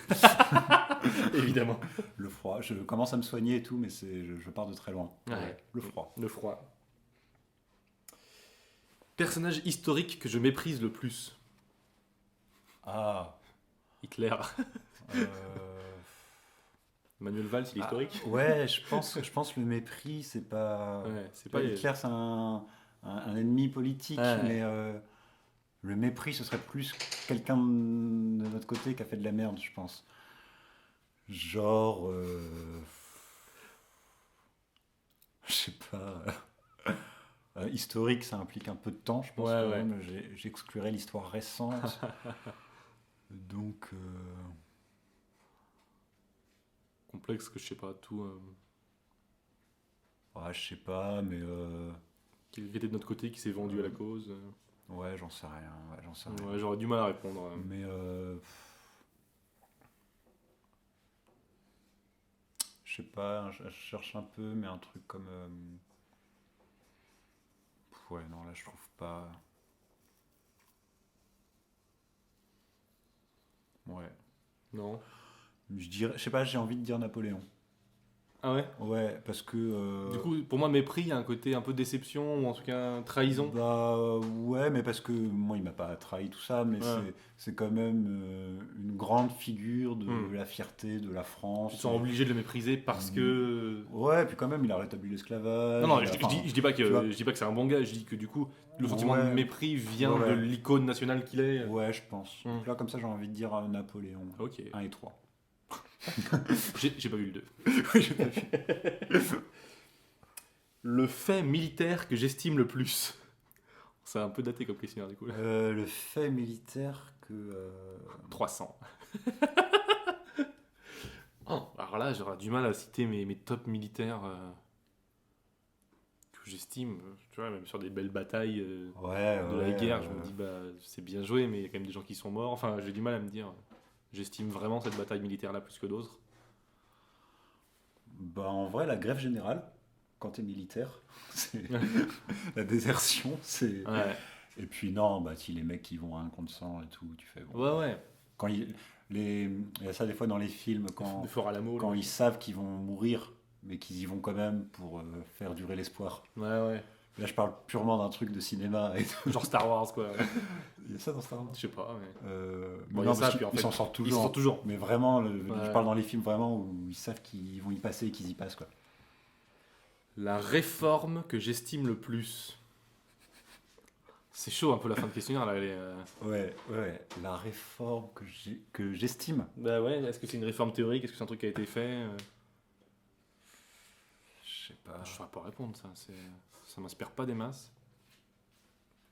Speaker 1: Évidemment.
Speaker 2: Le froid. Je commence à me soigner et tout, mais je pars de très loin.
Speaker 1: Ouais.
Speaker 2: Le froid.
Speaker 1: Le froid. Personnage historique que je méprise le plus.
Speaker 2: Ah.
Speaker 1: Hitler. Manuel Valls, il est historique.
Speaker 2: Ouais, je pense le mépris, c'est pas.
Speaker 1: Ouais, c'est pas
Speaker 2: Hitler, c'est un ennemi politique,
Speaker 1: Ouais.
Speaker 2: mais le mépris, ce serait plus quelqu'un de notre côté qui a fait de la merde, je pense. Genre. Je sais pas. Historique, ça implique un peu de temps, je pense.
Speaker 1: Ouais,
Speaker 2: quand
Speaker 1: ouais.
Speaker 2: même. J'exclurais l'histoire récente. Donc.
Speaker 1: complexe que je sais pas tout.
Speaker 2: Ouais, je sais pas, mais.
Speaker 1: Qui était de notre côté, qui s'est vendu à la cause.
Speaker 2: Ouais, j'en sais rien.
Speaker 1: Ouais, j'aurais du mal à répondre.
Speaker 2: Mais. Je sais pas, je cherche un peu, mais un truc comme. Ouais, non, là, je trouve pas. Ouais.
Speaker 1: Non.
Speaker 2: Je sais pas, j'ai envie de dire Napoléon.
Speaker 1: Ah ouais.
Speaker 2: Ouais, parce que.
Speaker 1: Du coup, pour moi, mépris, il y a un côté un peu déception, ou en tout cas trahison.
Speaker 2: Bah ouais, mais parce que moi, il m'a pas trahi tout ça, mais
Speaker 1: Ouais.
Speaker 2: c'est quand même une grande figure de la fierté de la France.
Speaker 1: Tu te sens obligé de le mépriser parce que.
Speaker 2: Ouais, puis quand même, il a rétabli l'esclavage.
Speaker 1: Non,
Speaker 2: il a-
Speaker 1: je dis pas
Speaker 2: tu vois.
Speaker 1: je dis pas que c'est un bon gars, je dis que du coup, le sentiment de
Speaker 2: Ouais.
Speaker 1: mépris vient
Speaker 2: Ouais.
Speaker 1: de l'icône nationale qu'il est.
Speaker 2: Ouais, je pense. Donc là, comme ça, j'ai envie de dire Napoléon.
Speaker 1: Ok.
Speaker 2: 1 et 3.
Speaker 1: J'ai pas vu le 2. Le fait militaire que j'estime le plus. C'est un peu daté comme questionnaire du coup.
Speaker 2: Le fait militaire que.
Speaker 1: 300. Oh, alors là, j'aurais du mal à citer mes tops militaires que j'estime. Tu vois, même sur des belles batailles de la guerre, je me dis, bah, c'est bien joué, mais il y a quand même des gens qui sont morts. Enfin, j'ai du mal à me dire, j'estime vraiment cette bataille militaire-là plus que d'autres.
Speaker 2: Bah, en vrai, la grève générale, quand t'es militaire, c'est la désertion, c'est.
Speaker 1: Ouais,
Speaker 2: Et puis non, bah si les mecs qui vont à un contre 100 et tout, tu fais bon.
Speaker 1: ouais.
Speaker 2: Quand il y a ça des fois dans les films quand
Speaker 1: De Fort Alamo.
Speaker 2: quand
Speaker 1: là.
Speaker 2: ils savent qu'ils vont mourir, mais qu'ils y vont quand même pour faire durer l'espoir.
Speaker 1: Ouais.
Speaker 2: Là, je parle purement d'un truc de cinéma. Et tout.
Speaker 1: Genre Star Wars, quoi.
Speaker 2: Il y a ça dans Star Wars.
Speaker 1: Je sais pas, mais.
Speaker 2: Mais
Speaker 1: Bon, il y
Speaker 2: non,
Speaker 1: a ça,
Speaker 2: parce
Speaker 1: puis en
Speaker 2: qu'ils
Speaker 1: fait,
Speaker 2: s'en sortent
Speaker 1: ils
Speaker 2: toujours.
Speaker 1: s'en sortent toujours.
Speaker 2: Mais vraiment,
Speaker 1: Ouais.
Speaker 2: je parle dans les films vraiment où ils savent qu'ils vont y passer et qu'ils y passent quoi.
Speaker 1: La réforme que j'estime le plus. C'est chaud un peu la fin de questionnaire là.
Speaker 2: Ouais. La réforme que j'estime.
Speaker 1: Bah ouais, est-ce que c'est une réforme théorique? Est-ce que c'est un truc qui a été fait?
Speaker 2: Je sais pas.
Speaker 1: Je ne saurais pas répondre, ça m'inspire pas des masses.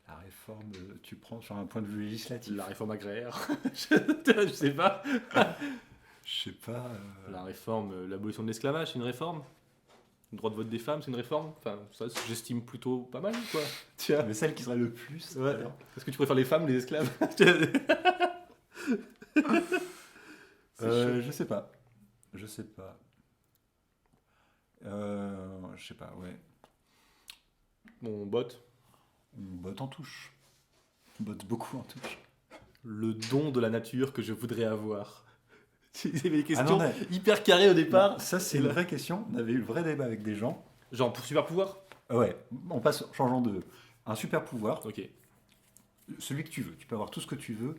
Speaker 2: La réforme, tu prends sur un point de vue législatif.
Speaker 1: La réforme agraire, je sais pas.
Speaker 2: Je sais pas.
Speaker 1: La réforme, l'abolition de l'esclavage, c'est une réforme? Le droit de vote des femmes, c'est une réforme? Enfin, ça, j'estime plutôt pas mal, quoi. Tiens.
Speaker 2: Mais celle qui serait le plus.
Speaker 1: Ouais. Est-ce que tu préfères les femmes ou les esclaves?
Speaker 2: Je sais pas. Je sais pas. Je sais pas, ouais.
Speaker 1: Bon, botte.
Speaker 2: On botte en touche. On botte beaucoup en touche.
Speaker 1: Le don de la nature que je voudrais avoir. C'est des
Speaker 2: Ah
Speaker 1: questions
Speaker 2: non,
Speaker 1: hyper carrées au départ.
Speaker 2: ça, c'est
Speaker 1: Et
Speaker 2: une
Speaker 1: là-
Speaker 2: vraie question. On avait eu le vrai débat avec des gens.
Speaker 1: Genre pour super pouvoir.
Speaker 2: Ouais, on passe, changeant de. Un super pouvoir,
Speaker 1: Ok.
Speaker 2: celui que tu veux. Tu peux avoir tout ce que tu veux.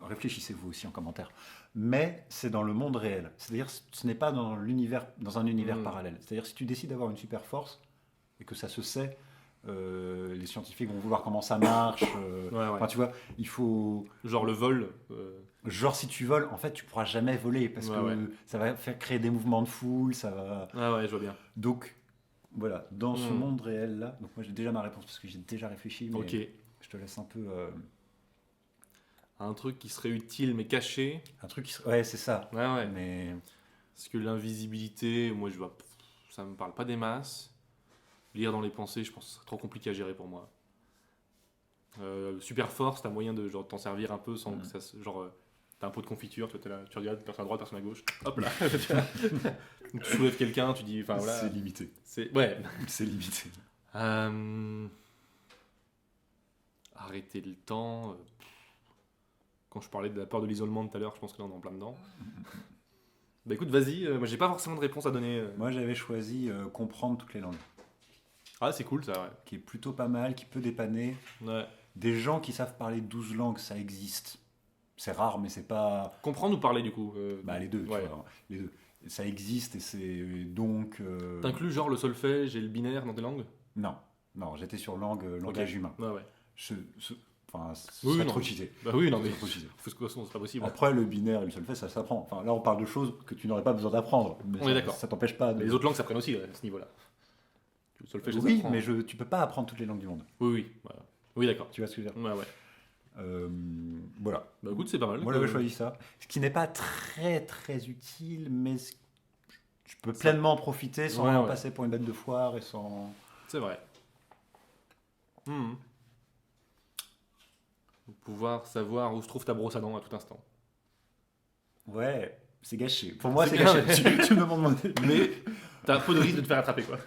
Speaker 2: Réfléchissez-vous aussi en commentaire. Mais c'est dans le monde réel. C'est-à-dire, ce n'est pas dans l'univers, dans un univers parallèle. C'est-à-dire, si tu décides d'avoir une super force et que ça se sait, les scientifiques vont voir comment ça marche.
Speaker 1: Ouais.
Speaker 2: Enfin, tu vois, il faut.
Speaker 1: Genre le vol.
Speaker 2: Genre, si tu voles, en fait, tu pourras jamais voler parce
Speaker 1: Ouais,
Speaker 2: que
Speaker 1: ouais.
Speaker 2: ça va faire créer des mouvements de foule, ça va.
Speaker 1: Ah ouais, je vois bien.
Speaker 2: Donc, voilà, dans ce
Speaker 1: Hmm.
Speaker 2: monde réel là. Donc, moi, j'ai déjà ma réponse parce que j'ai déjà réfléchi, mais
Speaker 1: Ok.
Speaker 2: je te laisse un peu.
Speaker 1: Un truc qui serait utile mais caché.
Speaker 2: Un truc qui serait. Ouais, c'est ça.
Speaker 1: Ouais.
Speaker 2: Mais
Speaker 1: Parce que l'invisibilité, moi je vois. Ça me parle pas des masses. Lire dans les pensées, je pense que c'est trop compliqué à gérer pour moi. Super force, t'as moyen de genre, t'en servir un peu sans que ça se. Genre. T'as un pot de confiture, tu vois, t'es là, tu regardes, personne à droite, personne à gauche. Hop là. Donc, tu soulèves quelqu'un, tu dis. Enfin voilà.
Speaker 2: c'est limité.
Speaker 1: Ouais.
Speaker 2: C'est limité.
Speaker 1: Arrêter le temps. Quand je parlais de la peur de l'isolement tout à l'heure, je pense que là on est en plein dedans. Bah écoute, vas-y, moi j'ai pas forcément de réponse à donner.
Speaker 2: Moi, j'avais choisi comprendre toutes les langues,
Speaker 1: Ah, c'est cool ça, ouais.
Speaker 2: qui est plutôt pas mal, qui peut dépanner.
Speaker 1: Ouais.
Speaker 2: Des gens qui savent parler 12 langues, ça existe. C'est rare, mais c'est pas.
Speaker 1: Comprendre ou parler du coup
Speaker 2: Bah, les deux, tu
Speaker 1: Ouais.
Speaker 2: vois. Les deux. Ça existe et c'est donc.
Speaker 1: T'inclus genre le solfège et le binaire dans tes langues
Speaker 2: Non, j'étais sur langage humain.
Speaker 1: Ouais.
Speaker 2: Enfin, ce
Speaker 1: Oui,
Speaker 2: serait
Speaker 1: non.
Speaker 2: trop cheaté.
Speaker 1: Bah oui, non mais.
Speaker 2: Ce serait trop cheaté.
Speaker 1: De toute façon, c'est pas possible.
Speaker 2: Après, le binaire et le solfège, ça s'apprend. Enfin, là, on parle de choses que tu n'aurais pas besoin d'apprendre. Mais
Speaker 1: On est
Speaker 2: ça,
Speaker 1: d'accord.
Speaker 2: ça t'empêche pas de.
Speaker 1: Les autres langues s'apprennent aussi à ce niveau-là. Le solfège, ça
Speaker 2: Oui,
Speaker 1: s'apprend.
Speaker 2: mais tu peux pas apprendre toutes les langues du monde.
Speaker 1: Oui. Voilà. Oui, d'accord.
Speaker 2: Tu vois ce que je veux dire?
Speaker 1: Ouais.
Speaker 2: Voilà.
Speaker 1: Bah écoute, c'est pas mal.
Speaker 2: Moi, j'avais choisi ça. Ce qui n'est pas très très utile, mais tu peux
Speaker 1: Ça-
Speaker 2: pleinement en profiter sans
Speaker 1: Ouais,
Speaker 2: en
Speaker 1: ouais.
Speaker 2: passer pour une bête de foire et sans.
Speaker 1: C'est vrai. Pouvoir savoir où se trouve ta brosse à dents à tout instant.
Speaker 2: Ouais, c'est gâché. Pour moi,
Speaker 1: C'est
Speaker 2: c'est
Speaker 1: bien,
Speaker 2: gâché. Tu me demandes mon avis.
Speaker 1: Mais t'as un peu de risque de te faire attraper, quoi.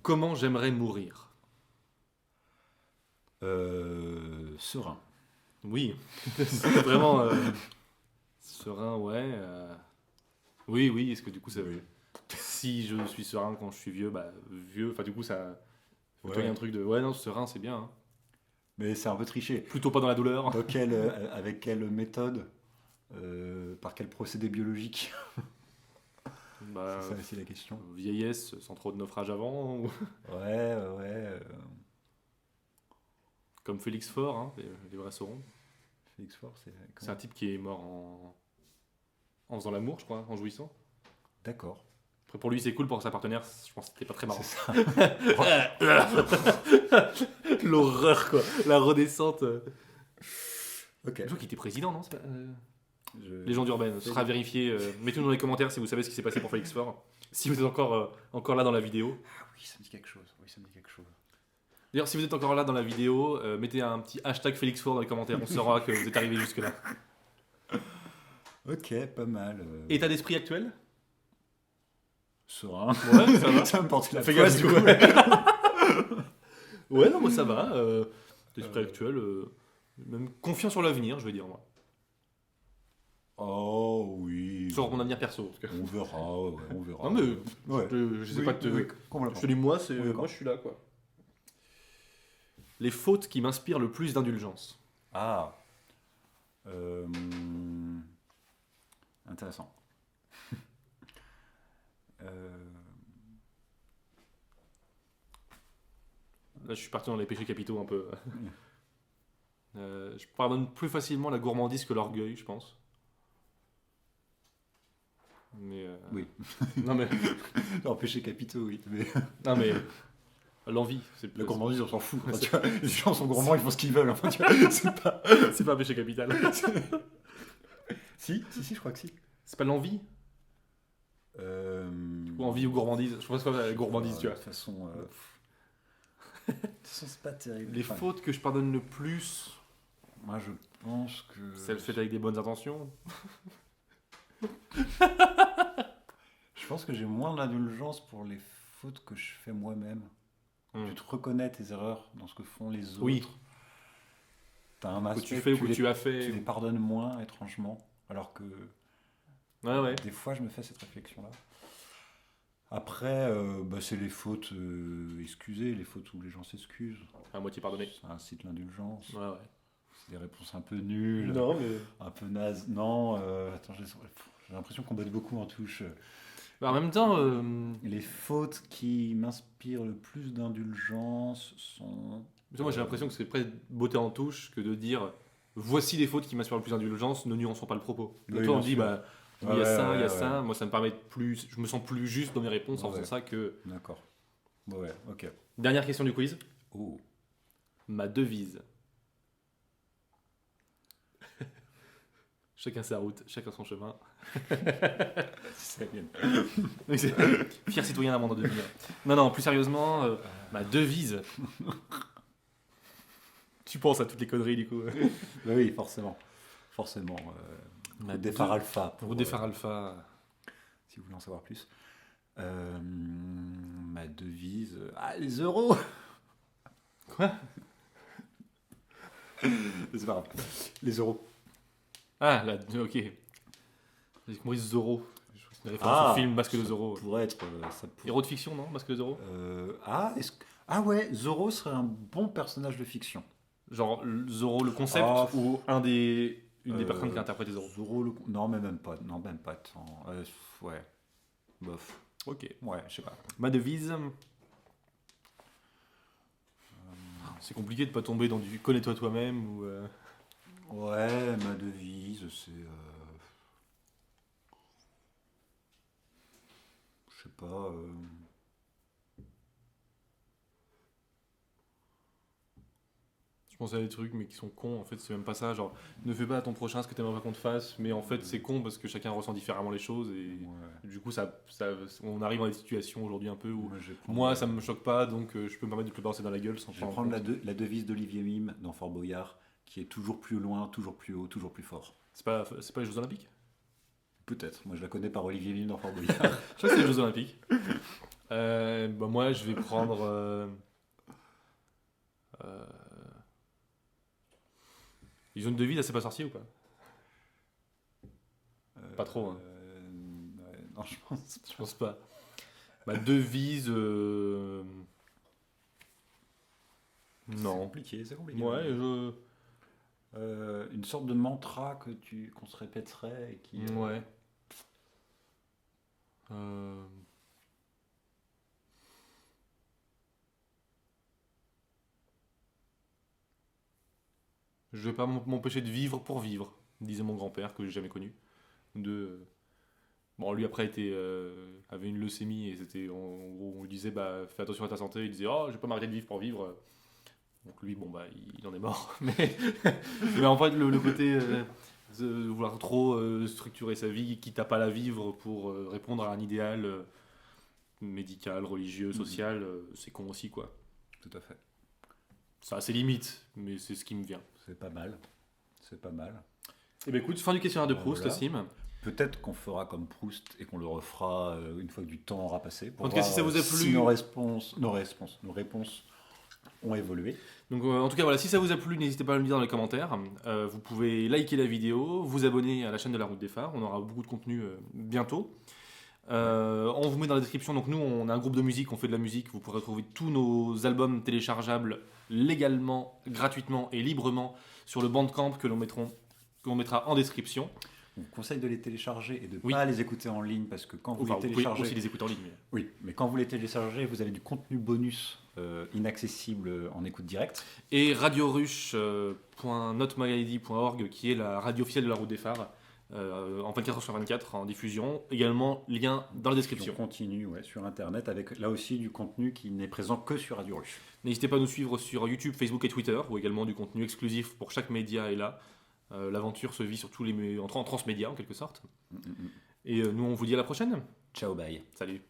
Speaker 1: Comment j'aimerais mourir?
Speaker 2: Serein.
Speaker 1: Oui, c'est vraiment serein, ouais. Oui, est-ce que du coup, ça... si je suis serein quand je suis vieux, bah vieux, enfin du coup, ça...
Speaker 2: Ouais.
Speaker 1: Il y a un truc de, ouais, non, serein, c'est bien. Hein.
Speaker 2: Mais c'est un peu triché.
Speaker 1: Plutôt pas dans la douleur.
Speaker 2: Avec quelle méthode par quel procédé biologique?
Speaker 1: Bah,
Speaker 2: C'est ça aussi la question.
Speaker 1: vieillesse, sans trop de naufrage avant, ou-
Speaker 2: Ouais.
Speaker 1: comme Félix Faure, hein, les vrais sauront.
Speaker 2: Félix Faure, c'est.
Speaker 1: C'est un type qui est mort en faisant l'amour, je crois, en jouissant.
Speaker 2: D'accord.
Speaker 1: Après, pour lui, c'est cool, pour sa partenaire, je pense que c'était pas très marrant.
Speaker 2: C'est ça.
Speaker 1: L'horreur, quoi. La redescente.
Speaker 2: Ok.
Speaker 1: Je crois qu'il était président, non? C'est pas,
Speaker 2: Je-
Speaker 1: Légende urbaine, ce sera vérifié. Mettez-nous dans les commentaires si vous savez ce qui s'est passé pour Félix Faure. Si vous êtes encore là dans la vidéo.
Speaker 2: Ah oui, ça me dit quelque chose.
Speaker 1: D'ailleurs, si vous êtes encore là dans la vidéo, mettez un petit hashtag Félix Faure dans les commentaires. On saura que vous êtes arrivé jusque-là.
Speaker 2: Ok, pas mal.
Speaker 1: État d'esprit actuel?
Speaker 2: Serein.
Speaker 1: Ouais, ça va.
Speaker 2: Ça me porte la
Speaker 1: Fais
Speaker 2: poisse,
Speaker 1: gaffe,
Speaker 2: du
Speaker 1: du
Speaker 2: coup.
Speaker 1: coup. Ouais, non, moi ça va. L'esprit actuel, même confiant sur l'avenir, je vais dire, moi.
Speaker 2: Oh oui.
Speaker 1: Sur mon avenir perso. En tout cas.
Speaker 2: On verra, ouais, on verra.
Speaker 1: Non, mais
Speaker 2: Ouais.
Speaker 1: je sais
Speaker 2: Oui,
Speaker 1: pas te.
Speaker 2: oui,
Speaker 1: Je
Speaker 2: complètement.
Speaker 1: te dis, moi,
Speaker 2: Oui, d'accord.
Speaker 1: moi, je suis là, quoi. Les fautes qui m'inspirent le plus d'indulgence.
Speaker 2: Ah. Intéressant.
Speaker 1: Là, je suis parti dans les péchés capitaux un peu. Je pardonne plus facilement la gourmandise que l'orgueil, je pense. Mais.
Speaker 2: Oui.
Speaker 1: Non, mais.
Speaker 2: Non, péché capitaux, oui. Mais
Speaker 1: Non, mais. L'envie. C'est
Speaker 2: la gourmandise, on s'en fout. Enfin,
Speaker 1: c'est-
Speaker 2: tu vois, les gens sont gourmands, ils font ce qu'ils veulent. Enfin, tu vois, c'est pas...
Speaker 1: C'est pas un péché capital.
Speaker 2: Si, je crois que si.
Speaker 1: C'est pas l'envie? Ou envie ou gourmandise? Je pense que c'est pas la gourmandise, tu vois.
Speaker 2: De toute façon, c'est pas terrible.
Speaker 1: Les
Speaker 2: Enfin,
Speaker 1: fautes que je pardonne le plus.
Speaker 2: Moi, je pense que...
Speaker 1: Celle faite avec des bonnes intentions.
Speaker 2: Je pense que j'ai moins d'indulgence pour les fautes que je fais moi-même. Tu te reconnais tes erreurs dans ce que font les autres.
Speaker 1: Oui.
Speaker 2: T'as un
Speaker 1: Que
Speaker 2: aspect
Speaker 1: tu fais ou que tu as
Speaker 2: tu
Speaker 1: fait.
Speaker 2: les pardonnes moins, étrangement. Alors que
Speaker 1: Ouais.
Speaker 2: des fois, je me fais cette réflexion-là. Après, c'est les fautes excusées, les fautes où les gens s'excusent.
Speaker 1: À moitié pardonné.
Speaker 2: Ça incite l'indulgence.
Speaker 1: Ouais.
Speaker 2: C'est des réponses un peu nulles,
Speaker 1: Non, mais.
Speaker 2: un peu nazes. Non, attends, j'ai l'impression qu'on botte beaucoup en touche.
Speaker 1: Bah, en même temps.
Speaker 2: Les fautes qui m'inspirent le plus d'indulgence sont...
Speaker 1: Moi, j'ai l'impression que c'est presque beauté en touche que de dire voici les fautes qui m'inspirent le plus d'indulgence, ne nuançons pas le propos. Mais
Speaker 2: Oui,
Speaker 1: toi, on
Speaker 2: bien
Speaker 1: dit
Speaker 2: sûr.
Speaker 1: bah. Il y a ça, il y a
Speaker 2: ouais.
Speaker 1: ça. Moi, ça me permet de plus. Je me sens plus juste dans mes réponses en
Speaker 2: Ouais.
Speaker 1: faisant ça que.
Speaker 2: D'accord. Ouais, ok.
Speaker 1: Dernière question du quiz.
Speaker 2: Oh.
Speaker 1: Ma devise. Chacun sa route, chacun son chemin.
Speaker 2: C'est bien.
Speaker 1: Oui, c'est- Fier citoyen avant de devenir. Non, plus sérieusement, ma devise. Tu penses à toutes les conneries du coup.
Speaker 2: Oui, forcément. Forcément.
Speaker 1: Ma
Speaker 2: Route des phares alpha.
Speaker 1: Route des phares alpha.
Speaker 2: Si vous voulez en savoir plus. Ma devise... Ah, les euros.
Speaker 1: Quoi?
Speaker 2: C'est pas grave. Les euros.
Speaker 1: Ah, là, ok. J'ai compris Zorro. C'est une référence au film Masque de Zorro.
Speaker 2: Pourrait être... ça pourrait...
Speaker 1: Héros de fiction, non? Masque de Zorro?
Speaker 2: Ah ouais, Zorro serait un bon personnage de fiction.
Speaker 1: Genre Zorro le concept ou une des personnes qui a interprété Zorro?
Speaker 2: Zorro le... Non, mais même pas. Non, même pas. Attends. Ouais. Bof.
Speaker 1: Ok.
Speaker 2: Ouais, je sais pas.
Speaker 1: Ma devise. C'est compliqué de pas tomber dans du connais-toi toi-même ou.
Speaker 2: Ouais, ma devise, c'est... Je sais pas...
Speaker 1: Je pense à des trucs mais qui sont cons en fait, c'est même pas ça. Genre, ne fais pas à ton prochain ce que t'aimerais pas qu'on te fasse, mais en fait c'est con parce que chacun ressent différemment les choses et
Speaker 2: Ouais.
Speaker 1: du coup on arrive dans des situations aujourd'hui un peu où.
Speaker 2: Moi, je vais prendre-
Speaker 1: Moi ça me choque pas donc je peux me permettre de te le balancer dans la gueule sans
Speaker 2: Je vais
Speaker 1: prendre en
Speaker 2: prendre
Speaker 1: compte.
Speaker 2: la devise d'Olivier Mime dans Fort Boyard, qui est toujours plus loin, toujours plus haut, toujours plus fort.
Speaker 1: C'est pas les Jeux Olympiques?
Speaker 2: Peut-être. Moi, je la connais par Olivier Mime dans Fort Boyard.
Speaker 1: Je crois que c'est les Jeux Olympiques. Moi je vais prendre. Ils ont une devise assez pas sorcier ou pas? Pas trop, hein.
Speaker 2: Ouais, non, je pense...
Speaker 1: Je pense pas. Ma devise.
Speaker 2: C'est
Speaker 1: Non.
Speaker 2: compliqué, c'est compliqué.
Speaker 1: Ouais,
Speaker 2: Une sorte de mantra qu'on se répéterait et qui...
Speaker 1: Ouais. Je vais pas m'empêcher de vivre pour vivre, disait mon grand-père que j'ai jamais connu. Bon, lui après avait une leucémie et c'était en gros on lui disait bah fais attention à ta santé. Il disait oh je vais pas m'arrêter de vivre pour vivre. Donc lui bon bah il en est mort. Mais en fait le côté de vouloir trop structurer sa vie, quitte à pas la vivre pour répondre à un idéal médical, religieux, social, c'est con aussi quoi.
Speaker 2: Tout à fait.
Speaker 1: Ça a ses limites, mais c'est ce qui me vient.
Speaker 2: C'est pas mal. C'est pas mal.
Speaker 1: Et ben écoute, fin du questionnaire de Proust,
Speaker 2: Voilà.
Speaker 1: Sim.
Speaker 2: Peut-être qu'on fera comme Proust et qu'on le refera une fois que du temps aura passé. Pour
Speaker 1: En tout cas,
Speaker 2: voir,
Speaker 1: si ça vous a
Speaker 2: si
Speaker 1: plu-
Speaker 2: nos réponses ont évolué.
Speaker 1: Donc en tout cas voilà, si ça vous a plu, n'hésitez pas à me le dire dans les commentaires. Vous pouvez liker la vidéo, vous abonner à la chaîne de la Route des Phares, on aura beaucoup de contenu bientôt. On vous met dans la description, donc nous on a un groupe de musique, on fait de la musique, vous pourrez retrouver tous nos albums téléchargeables légalement, gratuitement et librement sur le Bandcamp que l'on mettra en description.
Speaker 2: On vous conseille de les télécharger et de ne
Speaker 1: Oui.
Speaker 2: pas les écouter en ligne parce que quand vous
Speaker 1: Enfin,
Speaker 2: les
Speaker 1: vous pouvez
Speaker 2: téléchargez...
Speaker 1: aussi les écouter en ligne. Mais...
Speaker 2: Oui, mais quand vous les téléchargez, vous avez du contenu bonus inaccessible en écoute directe.
Speaker 1: Et radiorush.notmyid.org qui est la radio officielle de la Route des Phares en 24h/24 en diffusion. Également, lien dans la description.
Speaker 2: On continue sur Internet avec là aussi du contenu qui n'est présent que sur Radio Rush.
Speaker 1: N'hésitez pas à nous suivre sur YouTube, Facebook et Twitter, où également du contenu exclusif pour chaque média est là. L'aventure se vit sur tous en transmédia en quelque sorte. Et nous, on vous dit à la prochaine.
Speaker 2: Ciao, bye.
Speaker 1: Salut.